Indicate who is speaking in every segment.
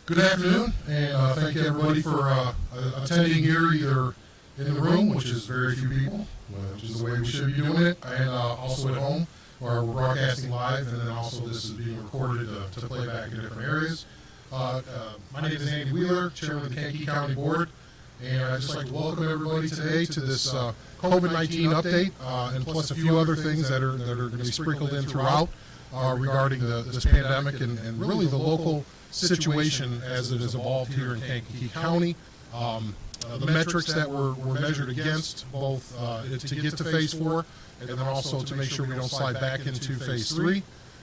Speaker 1: Good afternoon, and thank you everybody for attending here, either in the room, which is very few people, which is the way we should be doing it, and also at home, where we're broadcasting live, and then also this is being recorded to play back in different areas. My name is Andy Wheeler, Chairman of the Kankakee County Board, and I'd just like to welcome everybody today to this COVID-19 update, and plus a few other things that are going to be sprinkled in throughout regarding this pandemic and really the local situation as it has evolved here in Kankakee County. The metrics that were measured against, both to get to phase 4 and then also to make sure we don't slide back into phase 3.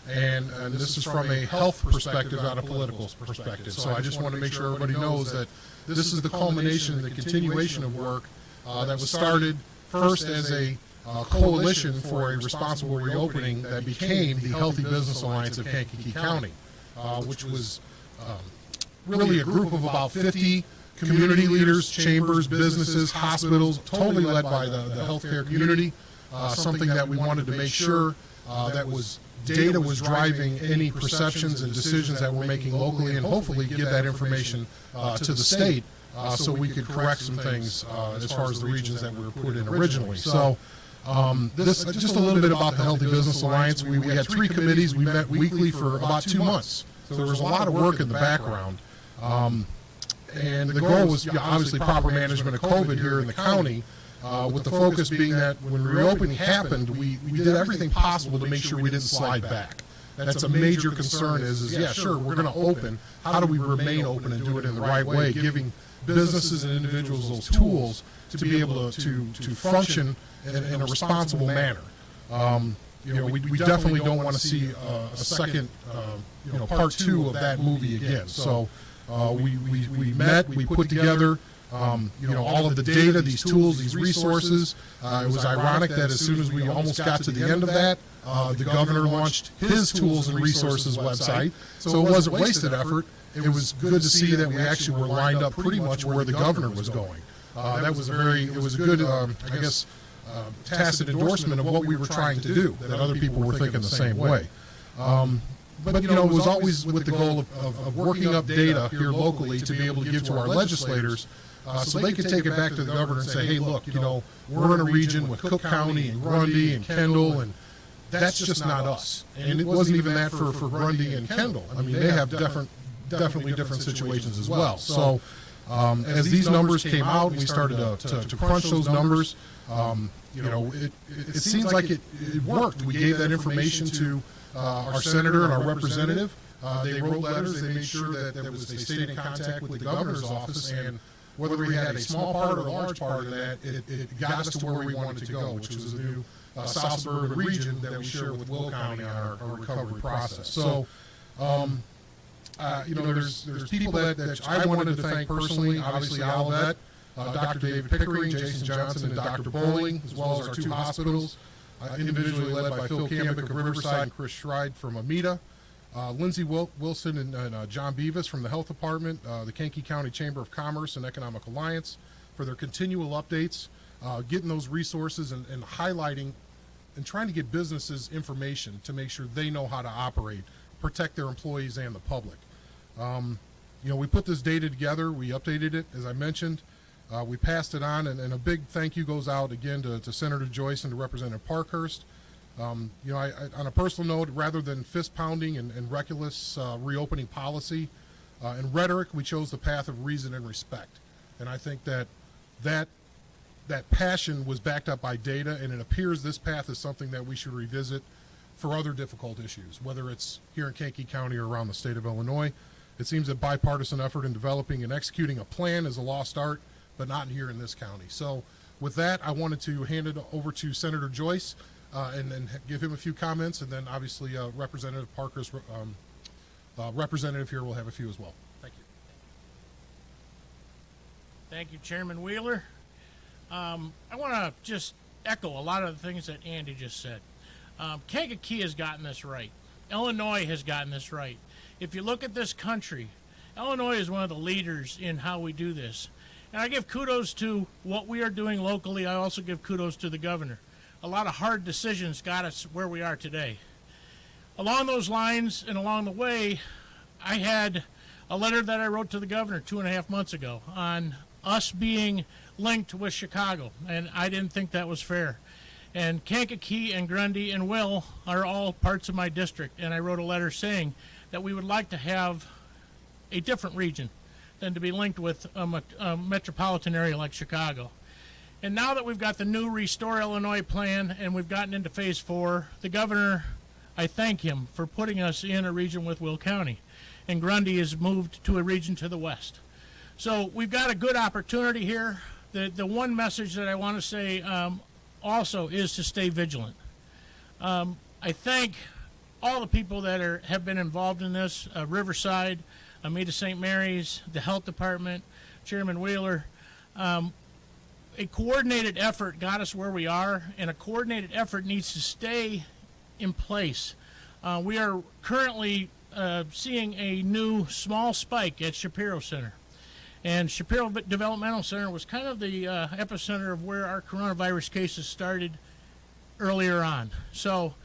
Speaker 1: And this is from a health perspective, not a political perspective. So I just want to make sure everybody knows that this is the culmination, the continuation of work that was started first as a coalition for a responsible reopening that became the Healthy Business Alliance of Kankakee County, which was really a group of about 50 community leaders, chambers, businesses, hospitals, totally led by the healthcare community, something that we wanted to make sure that was data was driving any perceptions and decisions that we're making locally, and hopefully give that information to the state so we could correct some things as far as the regions that we were put in originally. So this just a little bit about the Healthy Business Alliance. We had 3 committees. We met weekly for about 2 months. So there was a lot of work in the background. And the goal was obviously proper management of COVID here in the county, with the focus being that when reopening happened, we did everything possible to make sure we didn't slide back. That's a major concern is yeah, sure, we're going to open. How do we remain open and do it in the right way, giving businesses and individuals those tools to be able to function in a responsible manner? We definitely don't want to see a second, part 2 of that movie again. So we met, we put together, all of the data, these tools, these resources. It was ironic that as soon as we almost got to the end of that, the governor launched his tools and resources website. So it wasn't wasted effort. It was good to see that we actually were lined up pretty much where the governor was going. It was a good, tacit endorsement of what we were trying to do, that other people were thinking the same way. But it was always with the goal of working up data here locally to be able to give to our legislators so they could take it back to the governor and say, hey, look, we're in a region with Cook County and Grundy and Kendall, and that's just not us. And it wasn't even that for Grundy and Kendall. I mean, they have definitely different situations as well. So as these numbers came out, we started to crunch those numbers. It seems like it worked. We gave that information to our senator and our representative. They wrote letters. They made sure that they stayed in contact with the governor's office, and whether we had a small part or a large part of that, it got us to where we wanted to go, which was the new South Suburban region that we share with Will County on our recovery process. So, there's people that I wanted to thank personally. Obviously, Olivet, Dr. David Pickering, Jason Johnson, and Dr. Bowling, as well as our 2 hospitals, individually led by Phil Cambick of Riverside and Chris Schride from Amita, Lindsey Wilson and John Beavis from the Health Department, the Kankakee County Chamber of Commerce and Economic Alliance for their continual updates, getting those resources and highlighting and trying to get businesses information to make sure they know how to operate, protect their employees and the public. We put this data together, we updated it, as I mentioned. We passed it on, and a big thank you goes out again to Senator Joyce and to Representative Parkhurst. On a personal note, rather than fist pounding and reckless reopening policy and rhetoric, we chose the path of reason and respect. And I think that passion was backed up by data, and it appears this path is something that we should revisit for other difficult issues, whether it's here in Kankakee County or around the state of Illinois. It seems that bipartisan effort in developing and executing a plan is a lost art, but not here in this county. So with that, I wanted to hand it over to Senator Joyce and give him a few comments, and then obviously Representative Parker's representative here will have a few as well. Thank you.
Speaker 2: Thank you, Chairman Wheeler. I want to just echo a lot of the things that Andy just said. Kankakee has gotten this right. Illinois has gotten this right. If you look at this country, Illinois is one of the leaders in how we do this. And I give kudos to what we are doing locally. I also give kudos to the governor. A lot of hard decisions got us where we are today. Along those lines and along the way, I had a letter that I wrote to the governor 2.5 months ago on us being linked with Chicago, and I didn't think that was fair. And Kankakee and Grundy and Will are all parts of my district, and I wrote a letter saying that we would like to have a different region than to be linked with a metropolitan area like Chicago. And now that we've got the new Restore Illinois plan and we've gotten into phase 4, the governor, I thank him for putting us in a region with Will County. And Grundy is moved to a region to the west. So we've got a good opportunity here. The one message that I want to say also is to stay vigilant. I thank all the people that have been involved in this, Riverside, Amita St. Mary's, the health department, Chairman Wheeler. A coordinated effort got us where we are, and a coordinated effort needs to stay in place. We are currently seeing a new small spike at Shapiro Center. And Shapiro Developmental Center was kind of the epicenter of where our coronavirus cases started earlier on. So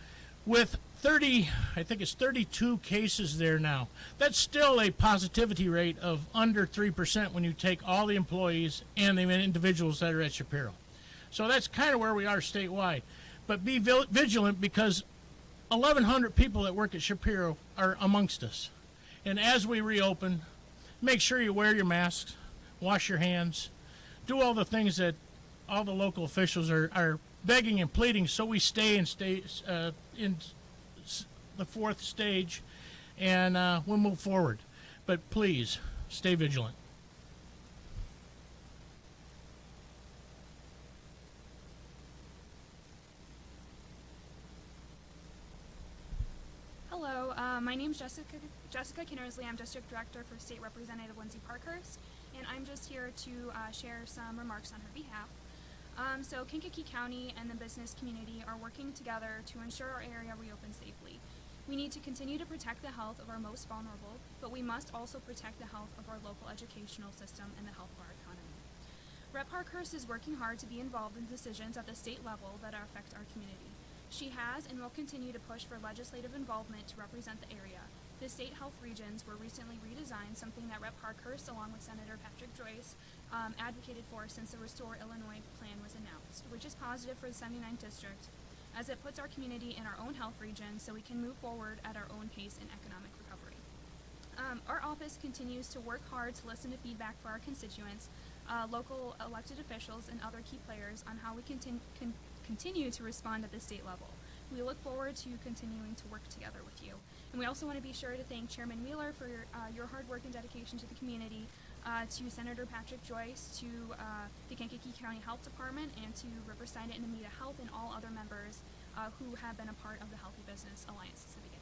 Speaker 2: with 32 cases there now, that's still a positivity rate of under 3% when you take all the employees and the individuals that are at Shapiro. So that's kind of where we are statewide. But be vigilant, because 1,100 people that work at Shapiro are amongst us. And as we reopen, make sure you wear your masks, wash your hands, do all the things that all the local officials are begging and pleading, so we stay in the 4th stage, and we'll move forward. But please, stay vigilant.
Speaker 3: Hello, my name is Jessica Kinnersley. I'm District Director for State Representative Lindsey Parkhurst, and I'm just here to share some remarks on her behalf. So Kankakee County and the business community are working together to ensure our area reopens safely. We need to continue to protect the health of our most vulnerable, but we must also protect the health of our local educational system and the health of our economy. Rep. Parkhurst is working hard to be involved in decisions at the state level that affect our community. She has and will continue to push for legislative involvement to represent the area. The state health regions were recently redesigned, something that Rep. Parkhurst, along with Senator Patrick Joyce, advocated for since the Restore Illinois plan was announced, which is positive for the 79th District, as it puts our community in our own health region so we can move forward at our own pace in economic recovery. Our office continues to work hard to listen to feedback for our constituents, local elected officials, and other key players on how we continue to respond at the state level. We look forward to continuing to work together with you. And we also want to be sure to thank Chairman Wheeler for your hard work and dedication to the community, to Senator Patrick Joyce, to the Kankakee County Health Department, and to Riverside and Amita Health, and all other members who have been a part of the Healthy Business Alliance since the beginning.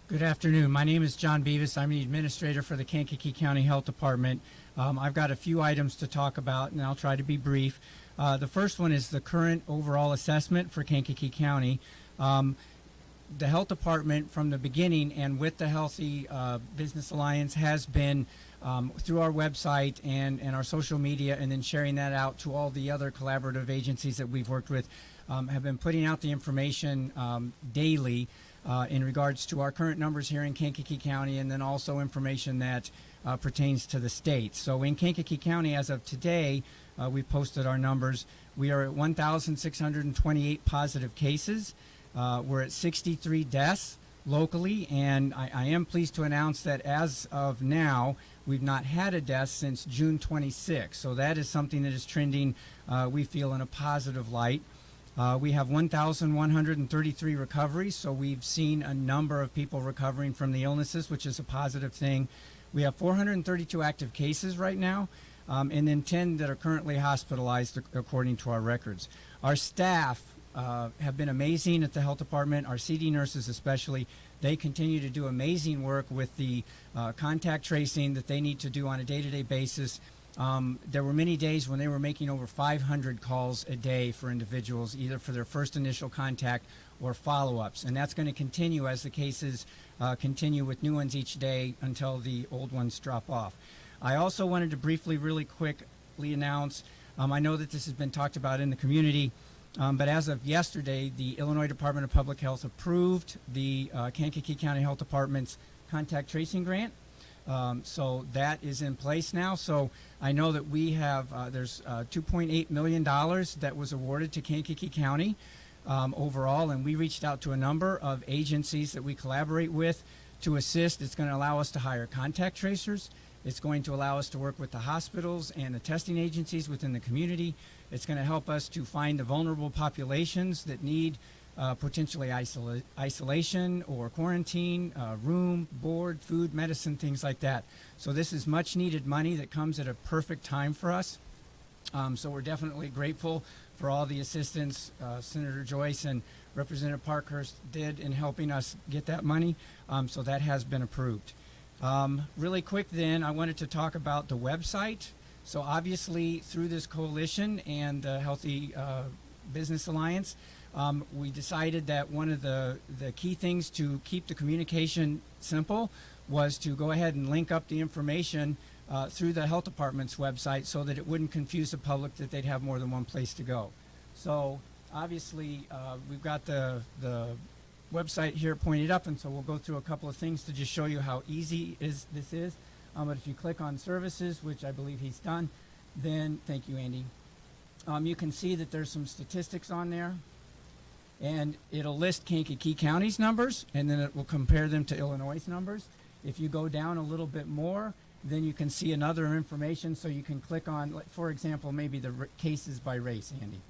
Speaker 4: Good afternoon. My name is John Beavis. I'm the administrator for the Kankakee County Health Department. I've got a few items to talk about, and I'll try to be brief. The first one is the current overall assessment for Kankakee County. The health department from the beginning and with the Healthy Business Alliance has been through our website and our social media, and then sharing that out to all the other collaborative agencies that we've worked with, have been putting out the information daily in regards to our current numbers here in Kankakee County, and then also information that pertains to the state. So in Kankakee County, as of today, we posted our numbers. We are at 1,628 positive cases. We're at 63 deaths locally, and I am pleased to announce that as of now, we've not had a death since June 26. So that is something that is trending, we feel, in a positive light. We have 1,133 recoveries, so we've seen a number of people recovering from the illnesses, which is a positive thing. We have 432 active cases right now, and then 10 that are currently hospitalized according to our records. Our staff have been amazing at the health department, our CD nurses especially. They continue to do amazing work with the contact tracing that they need to do on a day-to-day basis. There were many days when they were making over 500 calls a day for individuals, either for their first initial contact or follow-ups. And that's going to continue as the cases continue with new ones each day until the old ones drop off. I also wanted to briefly, really quickly announce I know that this has been talked about in the community, but as of yesterday, the Illinois Department of Public Health approved the Kankakee County Health Department's contact tracing grant. So that is in place now. So I know that we have, there's $2.8 million that was awarded to Kankakee County overall, and we reached out to a number of agencies that we collaborate with to assist. It's going to allow us to hire contact tracers. It's going to allow us to work with the hospitals and the testing agencies within the community. It's going to help us to find the vulnerable populations that need potentially isolation or quarantine, room, board, food, medicine, things like that. So this is much needed money that comes at a perfect time for us. So we're definitely grateful for all the assistance Senator Joyce and Representative Parkhurst did in helping us get that money. So that has been approved. Really quick then, I wanted to talk about the website. So obviously through this coalition and the Healthy Business Alliance, we decided that one of the key things to keep the communication simple was to go ahead and link up the information through the health department's website so that it wouldn't confuse the public that they'd have more than one place to go. So obviously we've got the website here pointed up, and so we'll go through a couple of things to just show you how easy this is. But if you click on services, which I believe he's done, then thank you, Andy. You can see that there's some statistics on there, and it'll list Kankakee County's numbers, and then it will compare them to Illinois' numbers. If you go down a little bit more, then you can see another information, so you can click on, like, for example, maybe the cases by race, Andy.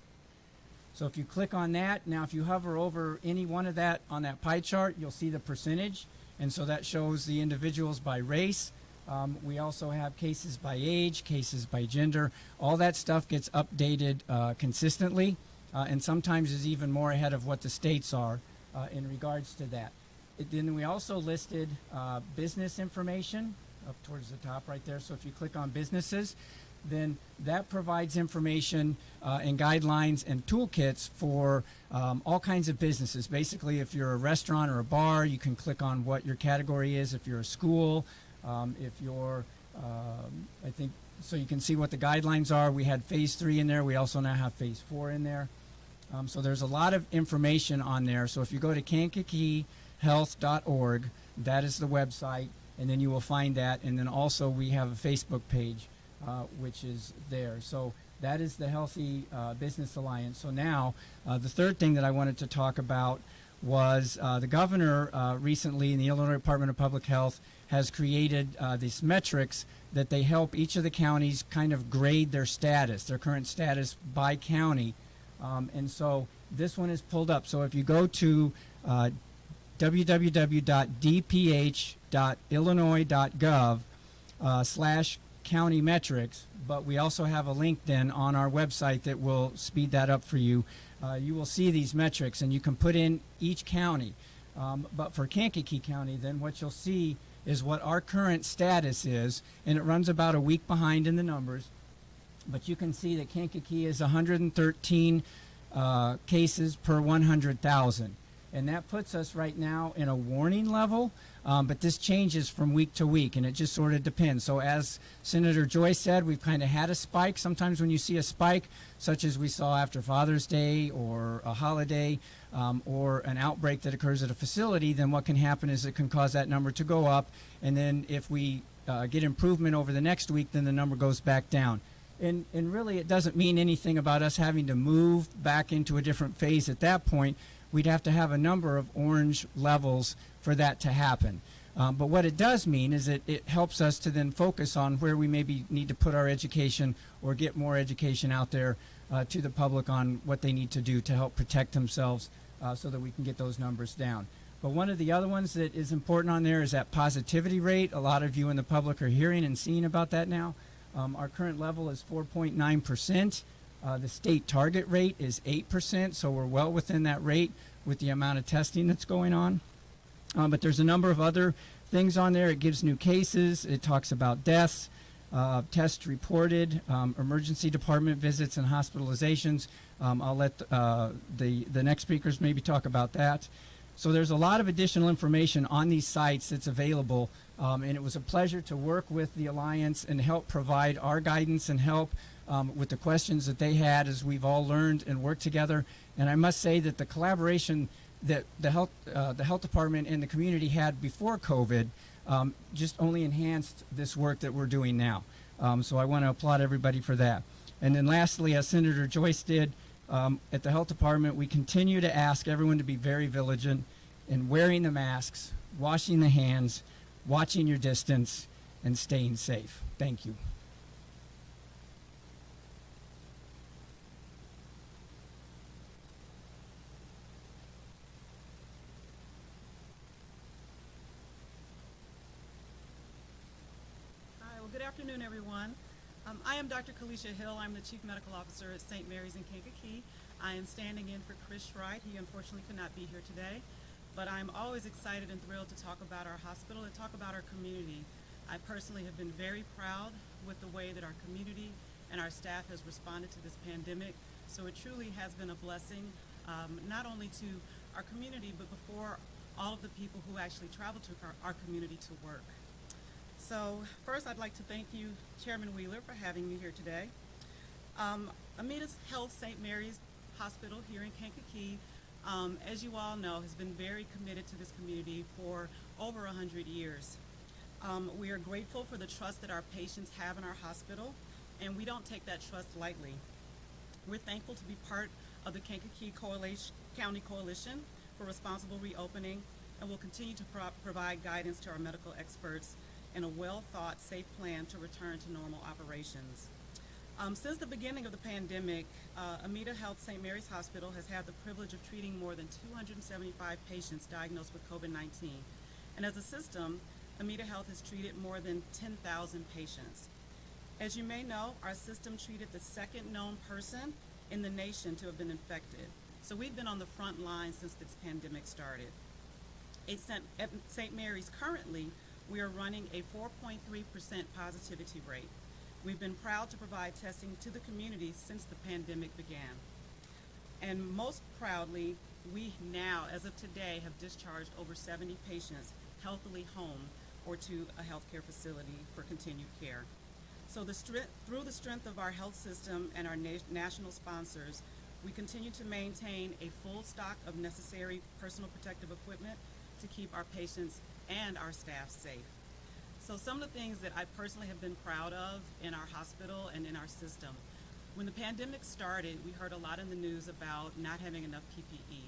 Speaker 4: So if you click on that, now if you hover over any one of that on that pie chart, you'll see the percentage, and so that shows the individuals by race. We also have cases by age, cases by gender. All that stuff gets updated consistently, and sometimes is even more ahead of what the states are in regards to that. Then we also listed business information up towards the top right there. So if you click on businesses, then that provides information and guidelines and toolkits for all kinds of businesses. Basically, if you're a restaurant or a bar, you can click on what your category is. If you're a school, if you're, I think, so you can see what the guidelines are. We had phase 3 in there. We also now have phase 4 in there. So there's a lot of information on there. So if you go to kankakeehealth.org, that is the website, and then you will find that. And then also we have a Facebook page, which is there. So that is the Healthy Business Alliance. So now the third thing that I wanted to talk about was the governor recently in the Illinois Department of Public Health has created these metrics that they help each of the counties kind of grade their status, their current status by county. And so this one is pulled up. So if you go to www.dph.illinois.gov/county metrics, but we also have a link then on our website that will speed that up for you. You will see these metrics, and you can put in each county. But for Kankakee County, then what you'll see is what our current status is, and it runs about a week behind in the numbers. But you can see that Kankakee is 113 cases per 100,000. And that puts us right now in a warning level, but this changes from week to week, and it just sort of depends. So as Senator Joyce said, we've kind of had a spike. Sometimes when you see a spike, such as we saw after Father's Day or a holiday or an outbreak that occurs at a facility, then what can happen is it can cause that number to go up, and then if we get improvement over the next week, then the number goes back down. And really it doesn't mean anything about us having to move back into a different phase at that point. We'd have to have a number of orange levels for that to happen. But what it does mean is that it helps us to then focus on where we maybe need to put our education or get more education out there to the public on what they need to do to help protect themselves so that we can get those numbers down. But one of the other ones that is important on there is that positivity rate. A lot of you in the public are hearing and seeing about that now. Our current level is 4.9%. The state target rate is 8%, so we're well within that rate with the amount of testing that's going on. But there's a number of other things on there. It gives new cases. It talks about deaths, tests reported, emergency department visits and hospitalizations. I'll let the next speakers maybe talk about that. So there's a lot of additional information on these sites that's available, and it was a pleasure to work with the Alliance and help provide our guidance and help with the questions that they had as we've all learned and worked together. And I must say that the collaboration that the health department and the community had before COVID just only enhanced this work that we're doing now. So I want to applaud everybody for that. And then lastly, as Senator Joyce did, at the health department, we continue to ask everyone to be very vigilant in wearing the masks, washing the hands, watching your distance, and staying safe. Thank you.
Speaker 5: Hi, well, good afternoon, everyone. I am Dr. Kalisha Hill. I'm the Chief Medical Officer at St. Mary's in Kankakee. I am standing in for Chris Wright. He unfortunately could not be here today, but I'm always excited and thrilled to talk about our hospital and talk about our community. I personally have been very proud with the way that our community and our staff has responded to this pandemic, so it truly has been a blessing, not only to our community, but before all of the people who actually travel to our community to work. So first, I'd like to thank you, Chairman Wheeler, for having me here today. Amita Health St. Mary's Hospital here in Kankakee, as you all know, has been very committed to this community for over 100 years. We are grateful for the trust that our patients have in our hospital, and we don't take that trust lightly. We're thankful to be part of the Kankakee County Coalition for Responsible Reopening, and will continue to provide guidance to our medical experts and a well-thought, safe plan to return to normal operations. Since the beginning of the pandemic, Amita Health St. Mary's Hospital has had the privilege of treating more than 275 patients diagnosed with COVID-19. And as a system, Amita Health has treated more than 10,000 patients. As you may know, our system treated the second known person in the nation to have been infected. So we've been on the front line since this pandemic started. At St. Mary's currently, we are running a 4.3% positivity rate. We've been proud to provide testing to the community since the pandemic began. And most proudly, we now, as of today, have discharged over 70 patients healthily home or to a healthcare facility for continued care. So through the strength of our health system and our national sponsors, we continue to maintain a full stock of necessary personal protective equipment to keep our patients and our staff safe. So some of the things that I personally have been proud of in our hospital and in our system. When the pandemic started, we heard a lot in the news about not having enough PPE.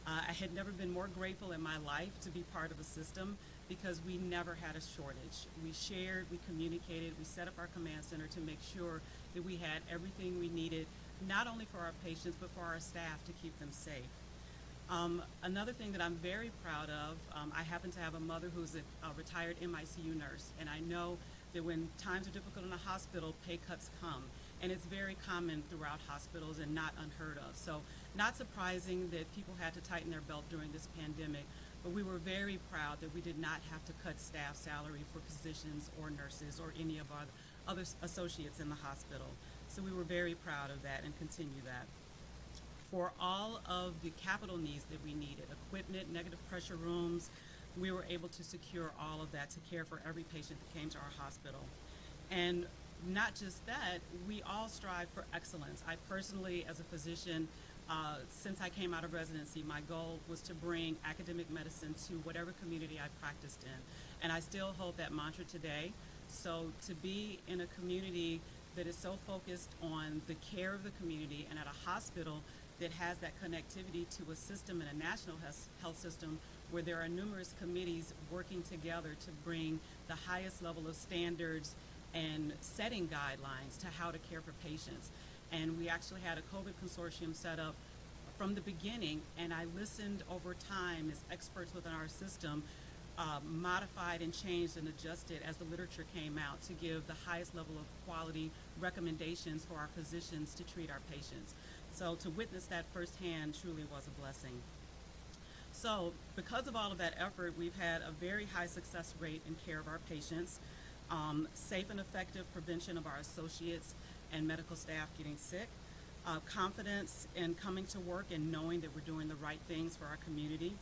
Speaker 5: I had never been more grateful in my life to be part of a system because we never had a shortage. We shared, we communicated, we set up our command center to make sure that we had everything we needed, not only for our patients, but for our staff to keep them safe. Another thing that I'm very proud of, I happen to have a mother who's a retired MICU nurse, and I know that when times are difficult in a hospital, pay cuts come. And it's very common throughout hospitals and not unheard of. So not surprising that people had to tighten their belt during this pandemic, but we were very proud that we did not have to cut staff salary for physicians or nurses or any of our other associates in the hospital. So we were very proud of that and continue that. For all of the capital needs that we needed, equipment, negative pressure rooms, we were able to secure all of that to care for every patient that came to our hospital. And not just that, we all strive for excellence. I personally, as a physician, since I came out of residency, my goal was to bring academic medicine to whatever community I practiced in. And I still hold that mantra today. So to be in a community that is so focused on the care of the community and at a hospital that has that connectivity to a system and a national health system where there are numerous committees working together to bring the highest level of standards and setting guidelines to how to care for patients. And we actually had a COVID consortium set up from the beginning, and I listened over time as experts within our system modified and changed and adjusted as the literature came out to give the highest level of quality recommendations for our physicians to treat our patients. So to witness that firsthand truly was a blessing. So because of all of that effort, we've had a very high success rate in care of our patients, safe and effective prevention of our associates and medical staff getting sick, confidence in coming to work and knowing that we're doing the right things for our community,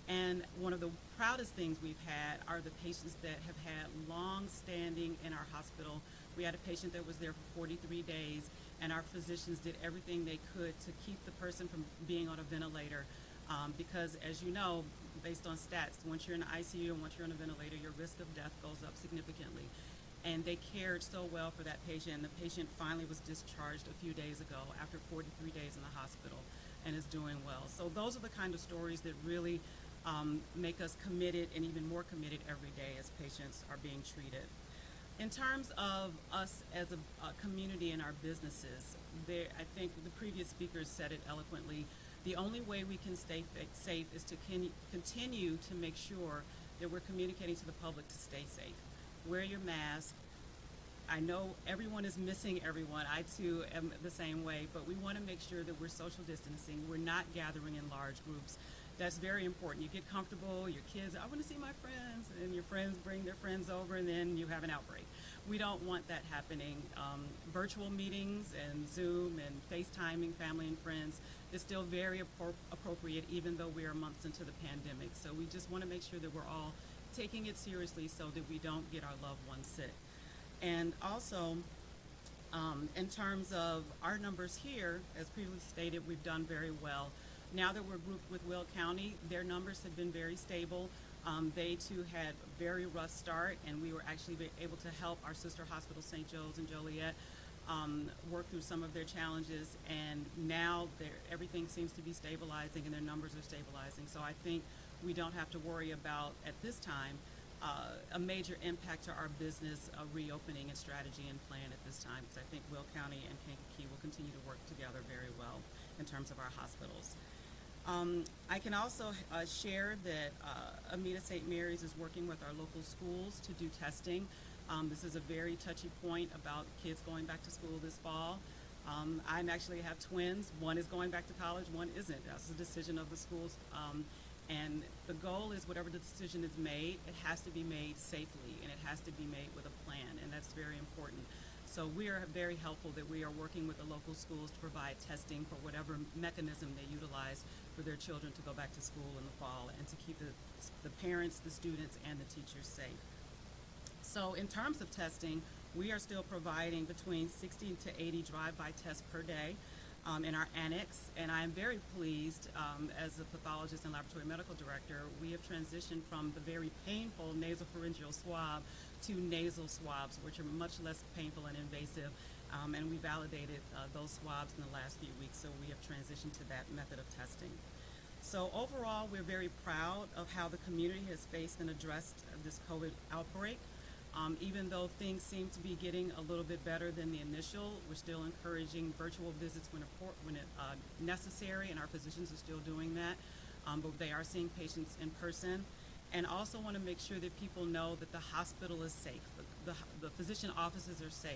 Speaker 5: And one of the proudest things we've had are the patients that have had long standing in our hospital. We had a patient that was there for 43 days, and our physicians did everything they could to keep the person from being on a ventilator. Because as you know, based on stats, once you're in the ICU and once you're on a ventilator, your risk of death goes up significantly. And they cared so well for that patient, and the patient finally was discharged a few days ago after 43 days in the hospital and is doing well. So those are the kind of stories that really make us committed and even more committed every day as patients are being treated. In terms of us as a community and our businesses, I think the previous speakers said it eloquently. The only way we can stay safe is to continue to make sure that we're communicating to the public to stay safe. Wear your mask. I know everyone is missing everyone. I too am the same way, but we want to make sure that we're social distancing. We're not gathering in large groups. That's very important. You get comfortable, your kids, I want to see my friends, and your friends bring their friends over, and then you have an outbreak. We don't want that happening. Virtual meetings and Zoom and FaceTiming family and friends is still very appropriate, even though we are months into the pandemic. So we just want to make sure that we're all taking it seriously so that we don't get our loved ones sick. And also, in terms of our numbers here, as previously stated, we've done very well. Now that we're grouped with Will County, their numbers have been very stable. They too had a very rough start, and we were actually able to help our sister hospital, St. Joe's and Joliet, work through some of their challenges. And now everything seems to be stabilizing, and their numbers are stabilizing. So I think we don't have to worry about, at this time, a major impact to our business reopening and strategy and plan at this time, because I think Will County and Kankakee will continue to work together very well in terms of our hospitals. I can also share that Amita St. Mary's is working with our local schools to do testing. This is a very touchy point about kids going back to school this fall. I actually have twins. One is going back to college, one isn't. That's a decision of the schools. And the goal is whatever the decision is made, it has to be made safely, and it has to be made with a plan, and that's very important. So we are very helpful that we are working with the local schools to provide testing for whatever mechanism they utilize for their children to go back to school in the fall, and to keep the parents, the students, and the teachers safe. So in terms of testing, we are still providing between 60 to 80 drive-by tests per day in our annex, and I am very pleased as a pathologist and laboratory medical director, we have transitioned from the very painful nasopharyngeal swab to nasal swabs, which are much less painful and invasive, and we validated those swabs in the last few weeks, so we have transitioned to that method of testing. So overall, we're very proud of how the community has faced and addressed this COVID outbreak. Even though things seem to be getting a little bit better than the initial, we're still encouraging virtual visits when necessary, and our physicians are still doing that, but they are seeing patients in person. And also want to make sure that people know that the hospital is safe. The physician offices are safe.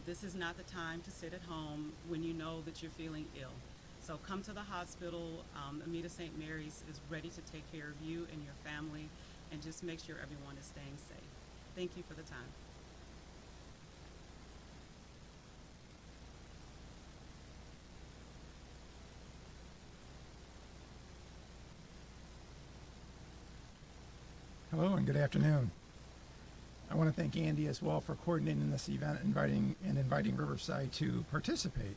Speaker 5: This is not the time to sit at home when you know that you're feeling ill. So come to the hospital. Amita St. Mary's is ready to take care of you and your family, and just make sure everyone is staying safe. Thank you for the time.
Speaker 6: Hello and good afternoon. I want to thank Andy as well for coordinating this event, inviting Riverside to participate.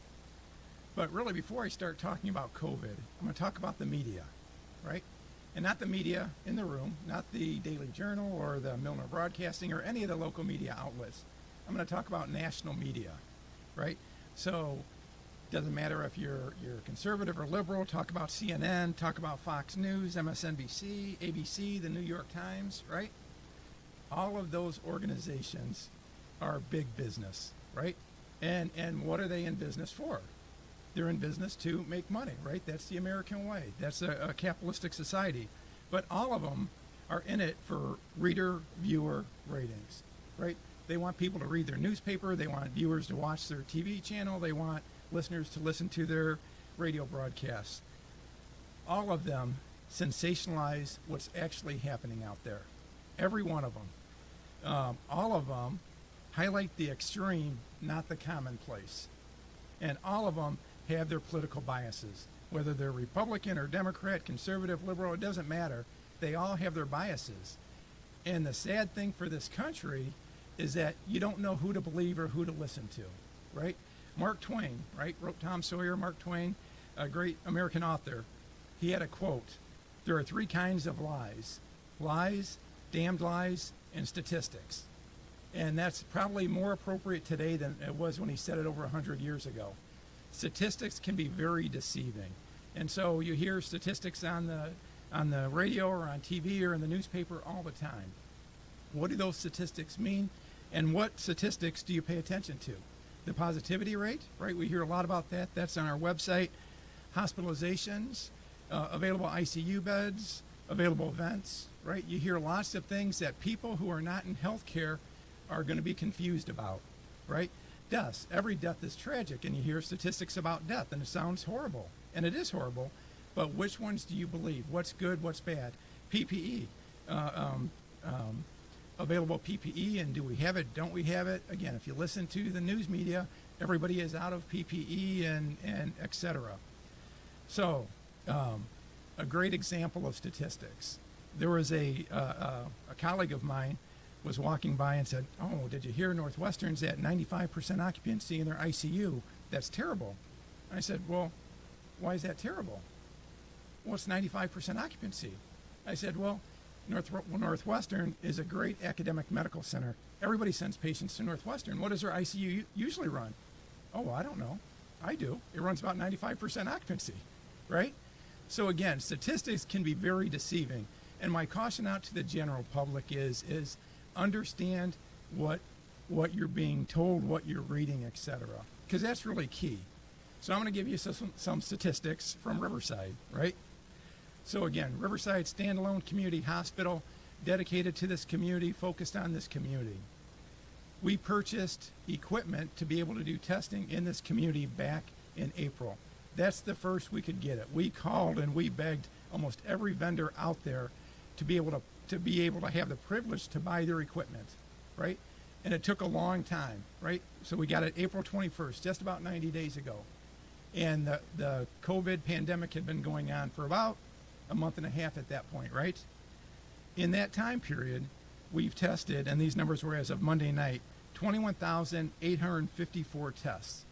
Speaker 6: But really, before I start talking about COVID, I'm going to talk about the media, right? And not the media in the room, not the Daily Journal or the Milner Broadcasting or any of the local media outlets. I'm going to talk about national media, right? So it doesn't matter if you're conservative or liberal, talk about CNN, talk about Fox News, MSNBC, ABC, the New York Times, right? All of those organizations are big business, right? And what are they in business for? They're in business to make money, right? That's the American way. That's a capitalistic society. But all of them are in it for reader, viewer ratings, right? They want people to read their newspaper. They want viewers to watch their TV channel. They want listeners to listen to their radio broadcasts. All of them sensationalize what's actually happening out there. Every one of them. All of them highlight the extreme, not the commonplace. And all of them have their political biases. whether they're Republican or Democrat, conservative, liberal, it doesn't matter. They all have their biases. And the sad thing for this country is that you don't know who to believe or who to listen to, right? Mark Twain, right, wrote Tom Sawyer. Mark Twain, a great American author, he had a quote: "There are three kinds of lies: lies, damned lies, and statistics." And that's probably more appropriate today than it was when he said it over 100 years ago. Statistics can be very deceiving. And so you hear statistics on the radio or on TV or in the newspaper all the time. What do those statistics mean? And what statistics do you pay attention to? The positivity rate, right? We hear a lot about that. That's on our website. Hospitalizations, available ICU beds, available vents, right? You hear lots of things that people who are not in healthcare are going to be confused about, right? Deaths. Every death is tragic, and you hear statistics about death, and it sounds horrible, and it is horrible, but which ones do you believe? What's good, what's bad? PPE. Available PPE, and do we have it, don't we have it? Again, if you listen to the news media, everybody is out of PPE and et cetera. So, a great example of statistics. There was a colleague of mine was walking by and said, "Oh, did you hear Northwestern's at 95% occupancy in their ICU? That's terrible." I said, "Well, why is that terrible?" "Well, it's 95% occupancy." I said, "Well, Northwestern is a great academic medical center. Everybody sends patients to Northwestern. What does their ICU usually run?" "Oh, I don't know." "I do. It runs about 95% occupancy," right? So again, statistics can be very deceiving. And my caution out to the general public is understand what you're being told, what you're reading, etc. Because that's really key. So I'm going to give you some statistics from Riverside, right? So again, Riverside standalone community hospital, dedicated to this community, focused on this community. We purchased equipment to be able to do testing in this community back in April. That's the first we could get it. We called and we begged almost every vendor out there to be able to have the privilege to buy their equipment, right? And it took a long time, right? So we got it April 21st, just about 90 days ago. And the COVID pandemic had been going on for about a month and a half at that point, right? In that time period, we've tested, and these numbers were as of Monday night, 21,854 tests.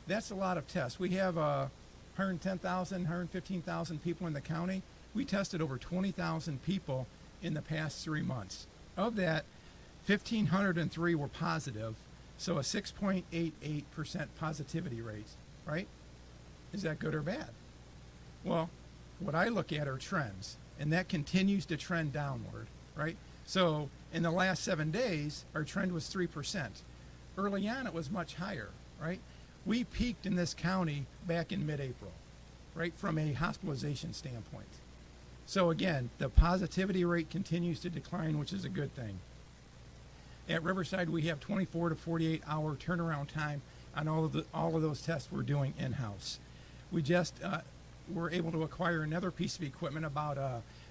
Speaker 6: That's a lot of tests. We have 110,000, 115,000 people in the county. We tested over 20,000 people in the past 3 months. Of that, 1,503 were positive, so a 6.88% positivity rate, right? Is that good or bad? Well, what I look at are trends, and that continues to trend downward, right? So in the last 7 days, our trend was 3%. Early on, it was much higher, right? We peaked in this county back in mid-April, right, from a hospitalization standpoint. So again, the positivity rate continues to decline, which is a good thing. At Riverside, we have 24 to 48 hour turnaround time on all of those tests we're doing in-house. We just were able to acquire another piece of equipment about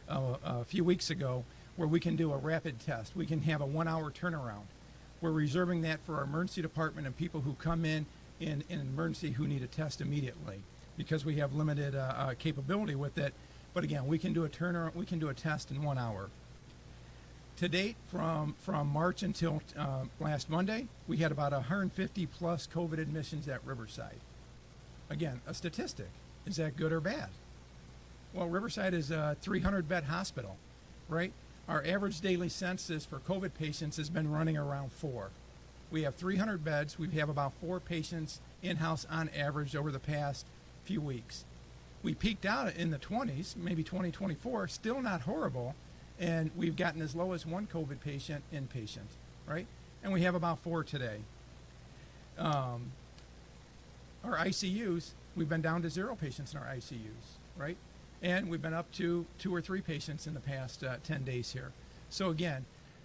Speaker 6: a few weeks ago where we can do a rapid test. We can have a 1 hour turnaround. We're reserving that for our emergency department and people who come in an emergency who need a test immediately because we have limited capability with it. But again, we can do a turnaround. We can do a test in 1 hour. To date, from March until last Monday, we had about 150 plus COVID admissions at Riverside. Again, a statistic. Is that good or bad? Well, Riverside is a 300-bed hospital, right? Our average daily census for COVID patients has been running around 4. We have 300 beds. We have about 4 patients in-house on average over the past few weeks. We peaked out in the 20s, maybe 2024, still not horrible, and we've gotten as low as 1 COVID patient inpatient, right? And we have about 4 today. Our ICUs, we've been down to 0 patients in our ICUs, right? And we've been up to 2 or 3 patients in the past 10 days here. So again,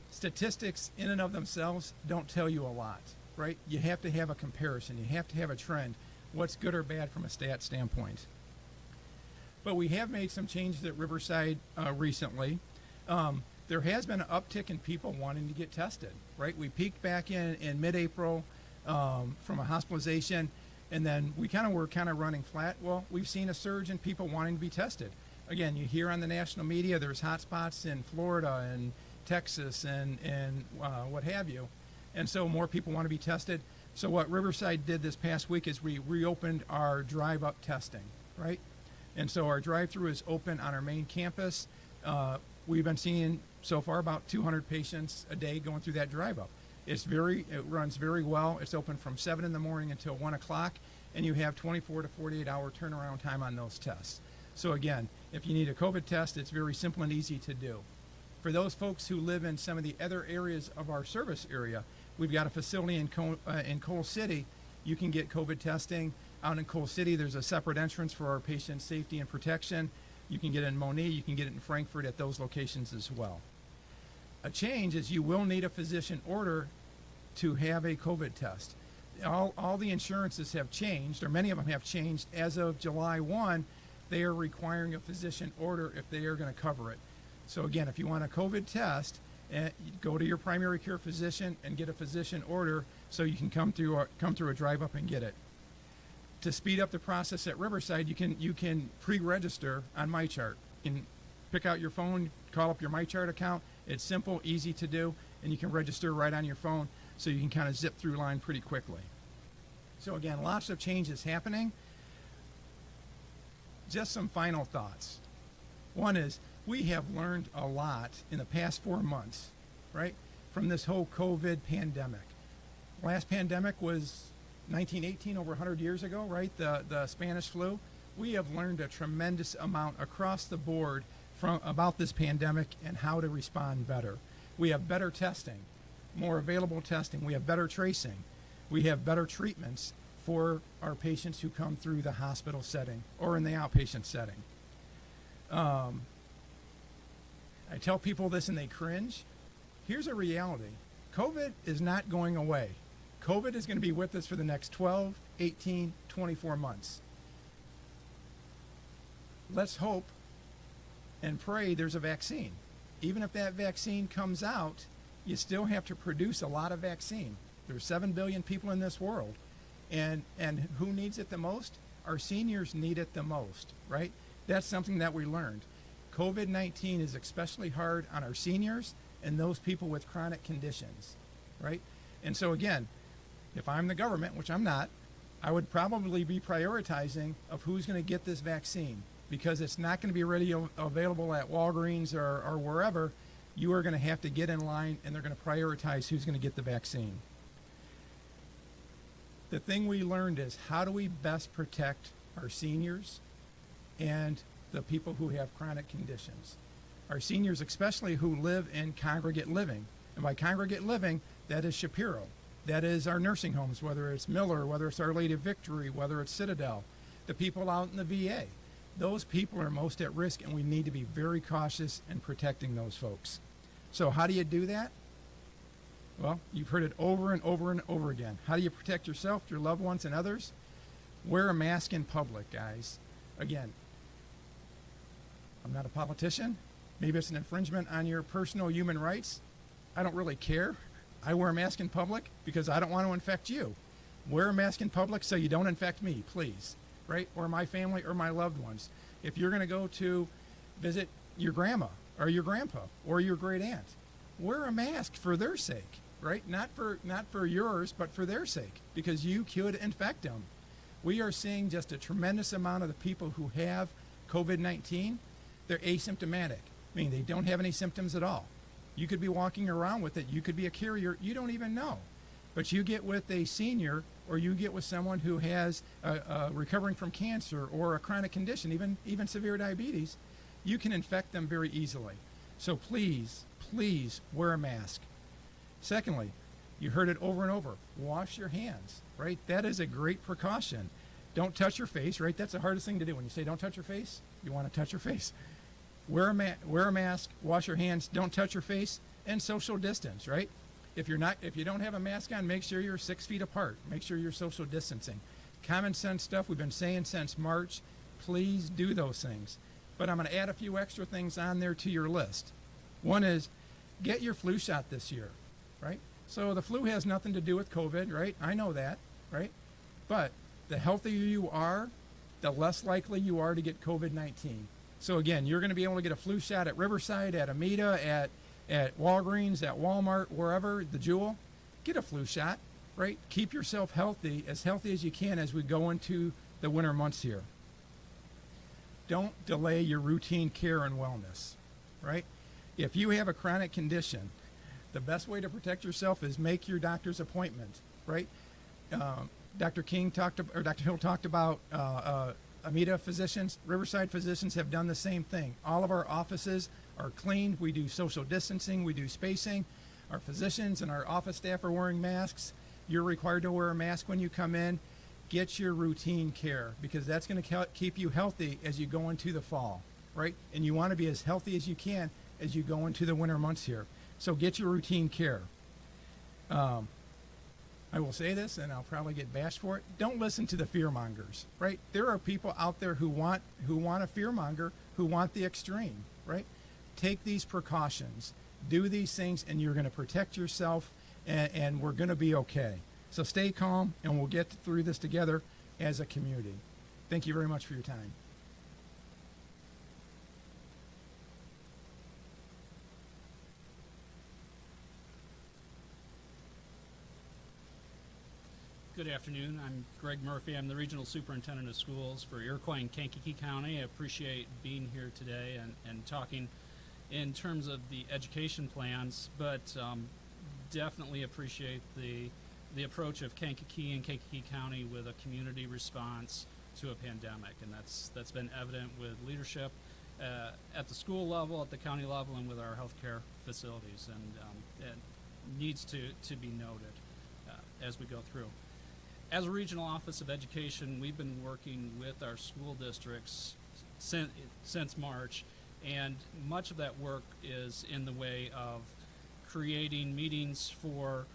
Speaker 6: statistics in and of themselves don't tell you a lot, right? You have to have a comparison. You have to have a trend. What's good or bad from a stat standpoint? But we have made some changes at Riverside recently. There has been an uptick in people wanting to get tested, right? We peaked back in mid-April from a hospitalization. And then we're kind of running flat. Well, we've seen a surge in people wanting to be tested. Again, you hear on the national media there's hotspots in Florida and Texas and what have you. And so more people want to be tested. So what Riverside did this past week is we reopened our drive-up testing, right? And so our drive-through is open on our main campus. We've been seeing so far about 200 patients a day going through that drive-up. It runs very well. It's open from 7 in the morning until 1 o'clock, and you have 24 to 48 hour turnaround time on those tests. So again, if you need a COVID test, it's very simple and easy to do. For those folks who live in some of the other areas of our service area, we've got a facility in Coal City. You can get COVID testing. Out in Coal City, there's a separate entrance for our patient safety and protection. You can get it in Monique, you can get it in Frankfurt at those locations as well. A change is you will need a physician order to have a COVID test. All the insurances have changed, or many of them have changed. As of July 1, they are requiring a physician order if they are going to cover it. So again, if you want a COVID test, go to your primary care physician and get a physician order so you can come through a drive-up and get it. To speed up the process at Riverside, you can pre-register on MyChart. You can pick out your phone, call up your MyChart account. It's simple, easy to do, and you can register right on your phone so you can kind of zip through line pretty quickly. So again, lots of changes happening. Just some final thoughts. One is we have learned a lot in the past 4 months, right, from this whole COVID pandemic. Last pandemic was 1918, over 100 years ago, right? The Spanish flu. We have learned a tremendous amount across the board about this pandemic and how to respond better. We have better testing, more available testing. We have better tracing. We have better treatments for our patients who come through the hospital setting or in the outpatient setting. I tell people this and they cringe. Here's a reality. COVID is not going away. COVID is going to be with us for the next 12, 18, 24 months. Let's hope and pray there's a vaccine. Even if that vaccine comes out, you still have to produce a lot of vaccine. There's 7 billion people in this world. And who needs it the most? Our seniors need it the most, right? That's something that we learned. COVID-19 is especially hard on our seniors and those people with chronic conditions, right? And so again, if I'm the government, which I'm not, I would probably be prioritizing of who's going to get this vaccine, because it's not going to be ready available at Walgreens or wherever. You are going to have to get in line, and they're going to prioritize who's going to get the vaccine. The thing we learned is, how do we best protect our seniors and the people who have chronic conditions? Our seniors, especially who live in congregate living. And by congregate living, that is Shapiro. That is our nursing homes, whether it's Miller, whether it's Our Lady of Victory, whether it's Citadel, the people out in the VA. Those people are most at risk, and we need to be very cautious in protecting those folks. So how do you do that? Well, you've heard it over and over and over again. How do you protect yourself, your loved ones, and others? Wear a mask in public, guys. Again, I'm not a politician. Maybe it's an infringement on your personal human rights. I don't really care. I wear a mask in public because I don't want to infect you. Wear a mask in public so you don't infect me, please, right? Or my family or my loved ones. If you're going to go to visit your grandma or your grandpa or your great aunt, wear a mask for their sake, right? Not for yours, but for their sake, because you could infect them. We are seeing just a tremendous amount of the people who have COVID-19, they're asymptomatic, meaning they don't have any symptoms at all. You could be walking around with it. You could be a carrier. You don't even know. But you get with a senior, or you get with someone who has recovering from cancer or a chronic condition, even severe diabetes, you can infect them very easily. So please, please wear a mask. Secondly, you heard it over and over, wash your hands, right? That is a great precaution. Don't touch your face, right? That's the hardest thing to do. When you say don't touch your face, you want to touch your face. Wear a mask, wash your hands, don't touch your face, and social distance, right? If you don't have a mask on, make sure you're 6 feet apart. Make sure you're social distancing. Common sense stuff we've been saying since March. Please do those things. But I'm going to add a few extra things on there to your list. One is, get your flu shot this year, right? So the flu has nothing to do with COVID, right? I know that, right? But The healthier you are, the less likely you are to get COVID-19. So again, you're going to be able to get a flu shot at Riverside, at Amita, at Walgreens, at Walmart, wherever, the Jewel. Get a flu shot, right? Keep yourself healthy as you can as we go into the winter months here. Don't delay your routine care and wellness, right? If you have a chronic condition, the best way to protect yourself is make your doctor's appointment, right? Dr. Hill talked about Amita physicians. Riverside physicians have done the same thing. All of our offices are cleaned. We do social distancing. We do spacing. Our physicians and our office staff are wearing masks. You're required to wear a mask when you come in. Get your routine care, because that's going to keep you healthy as you go into the fall, right? And you want to be as healthy as you can as you go into the winter months here. So get your routine care. I will say this, and I'll probably get bashed for it. Don't listen to the fear mongers, right? There are people out there who want a fear monger, who want the extreme, right? Take these precautions, do these things, and you're going to protect yourself, and we're going to be okay. So stay calm, and we'll get through this together as a community. Thank you very much for your time.
Speaker 7: Good afternoon. I'm Greg Murphy. I'm the Regional Superintendent of Schools for Iroquois and Kankakee County. I appreciate being here today and talking in terms of the education plans, but definitely appreciate the approach of Kankakee and Kankakee County with a community response to a pandemic, and that's been evident with leadership at the school level, at the county level, and with our healthcare facilities, and it needs to be noted as we go through. As a regional office of education, we've been working with our school districts since March, and much of that work is in the way of creating meetings for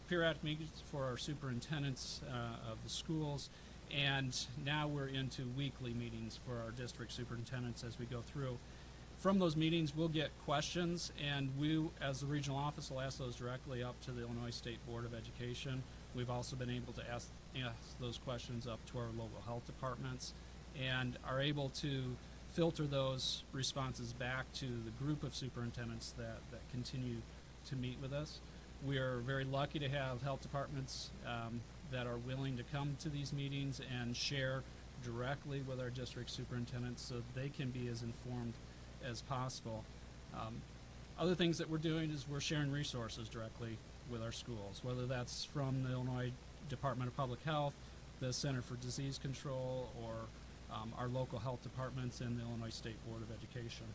Speaker 7: periodic meetings for our superintendents of the schools, and now we're into weekly meetings for our district superintendents as we go through. From those meetings, we'll get questions, and we, as the regional office, will ask those directly up to the Illinois State Board of Education. We've also been able to ask those questions up to our local health departments, and are able to filter those responses back to the group of superintendents that continue to meet with us. We are very lucky to have health departments that are willing to come to these meetings and share directly with our district superintendents so they can be as informed as possible. Other things that we're doing is we're sharing resources directly with our schools, whether that's from the Illinois Department of Public Health, the Center for Disease Control, or our local health departments and the Illinois State Board of Education.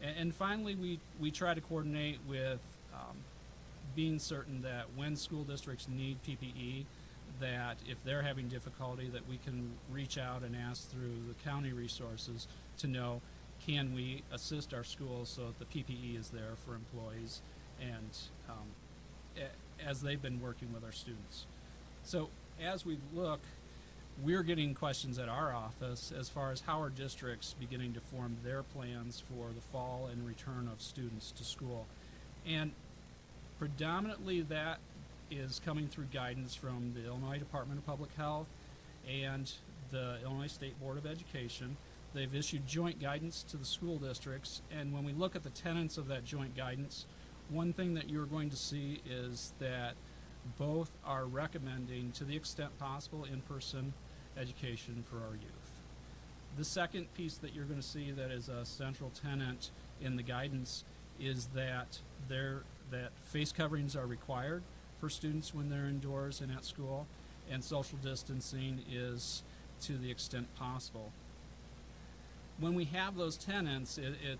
Speaker 7: And finally, we try to coordinate with being certain that when school districts need PPE, that if they're having difficulty, that we can reach out and ask through the county resources to know, can we assist our schools so that the PPE is there for employees and as they've been working with our students. So as we look, we're getting questions at our office as far as how are districts beginning to form their plans for the fall and return of students to school. And predominantly that is coming through guidance from the Illinois Department of Public Health and the Illinois State Board of Education. They've issued joint guidance to the school districts, and when we look at the tenets of that joint guidance, one thing that you're going to see is that both are recommending, to the extent possible, in-person education for our youth. The second piece that you're going to see that is a central tenet in the guidance is that face coverings are required for students when they're indoors and at school, and social distancing is to the extent possible. When we have those tenets, it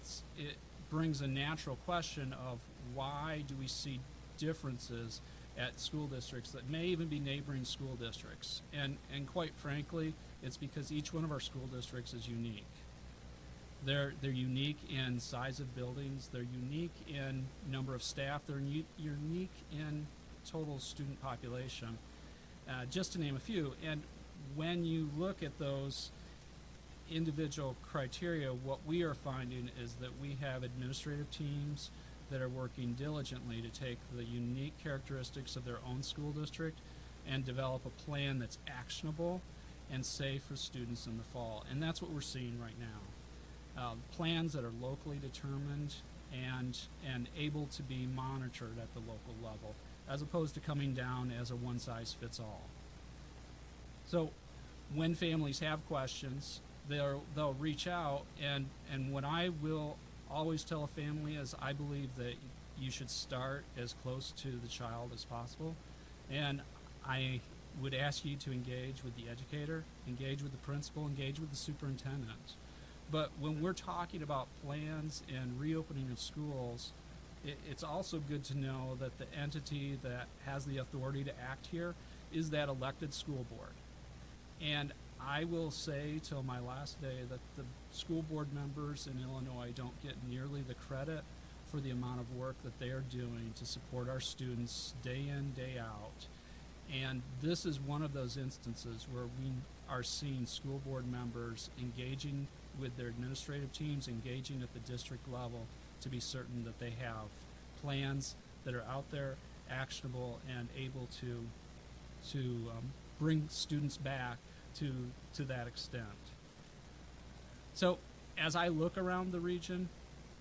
Speaker 7: brings a natural question of why do we see differences at school districts that may even be neighboring school districts. And quite frankly, it's because each one of our school districts is unique. They're unique in size of buildings, they're unique in number of staff, they're unique in total student population, just to name a few. And when you look at those individual criteria, what we are finding is that we have administrative teams that are working diligently to take the unique characteristics of their own school district, and develop a plan that's actionable and safe for students in the fall. And that's what we're seeing right now. Plans that are locally determined and able to be monitored at the local level, as opposed to coming down as a one-size-fits-all. So when families have questions, they'll reach out, and what I will always tell a family is I believe that you should start as close to the child as possible, and I would ask you to engage with the educator, engage with the principal, engage with the superintendent. But when we're talking about plans and reopening of schools, it's also good to know that the entity that has the authority to act here is that elected school board. And I will say till my last day that the school board members in Illinois don't get nearly the credit for the amount of work that they are doing to support our students day in, day out. And this is one of those instances where we are seeing school board members engaging with their administrative teams, engaging at the district level to be certain that they have plans that are out there, actionable, and able to bring students back to that extent. So as I look around the region,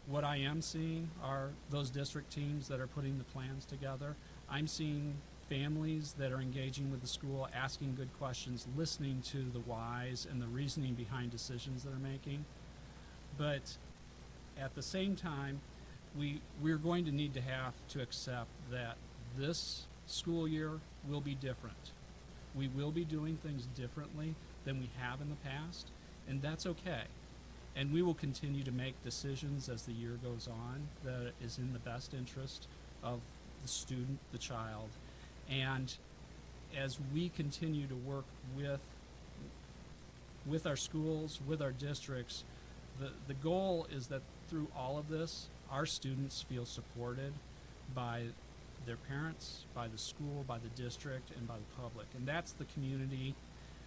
Speaker 7: what I am seeing are those district teams that are putting the plans together. I'm seeing families that are engaging with the school, asking good questions, listening to the whys and the reasoning behind decisions that are making. But at the same time, we're going to need to have to accept that this school year will be different. We will be doing things differently than we have in the past, and that's okay. And we will continue to make decisions as the year goes on that is in the best interest of the student, the child. And as we continue to work with our schools, with our districts, the goal is that through all of this, our students feel supported by their parents, by the school, by the district, and by the public. And that's the community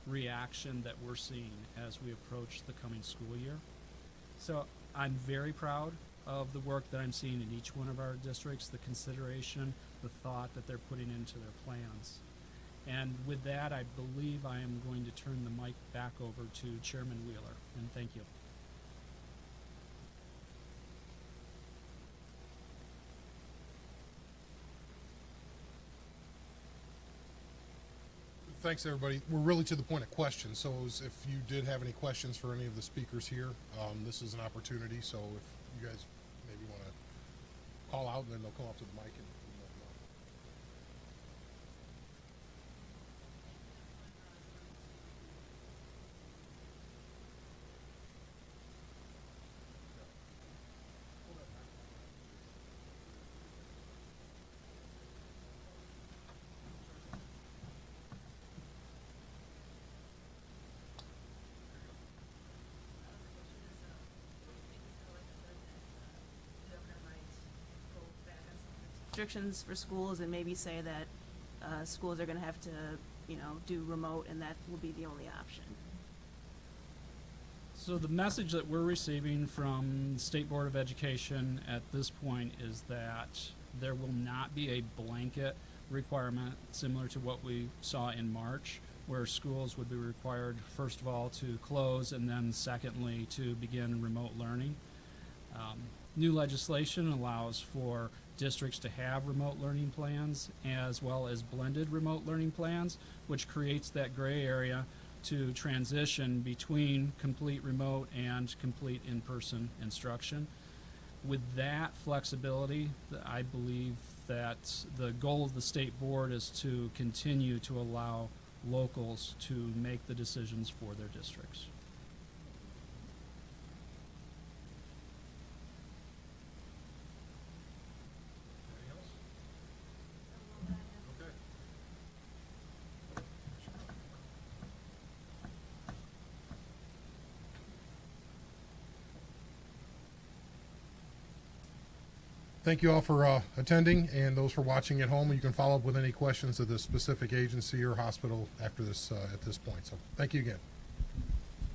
Speaker 7: reaction that we're seeing as we approach the coming school year. So I'm very proud of the work that I'm seeing in each one of our districts, the consideration, the thought that they're putting into their plans. And with that, I believe I am going to turn the mic back over to Chairman Wheeler, and thank you.
Speaker 1: Thanks, everybody. We're really to the point of questions. So if you did have any questions for any of the speakers here, this is an opportunity. So if you guys maybe want to call out, and then they'll come up to the mic and let them know.
Speaker 8: Restrictions for schools and maybe say that schools are going to have to, do remote, and that will be the only option.
Speaker 7: So the message that we're receiving from the State Board of Education at this point is that there will not be a blanket requirement similar to what we saw in March, where schools would be required, first of all, to close, and then secondly, to begin remote learning. New legislation allows for districts to have remote learning plans as well as blended remote learning plans, which creates that gray area to transition between complete remote and complete in-person instruction. With that flexibility, I believe that the goal of the state board is to continue to allow locals to make the decisions for their districts.
Speaker 1: Thank you all for attending, and those for watching at home. You can follow up with any questions of the specific agency or hospital after this at this point. So thank you again.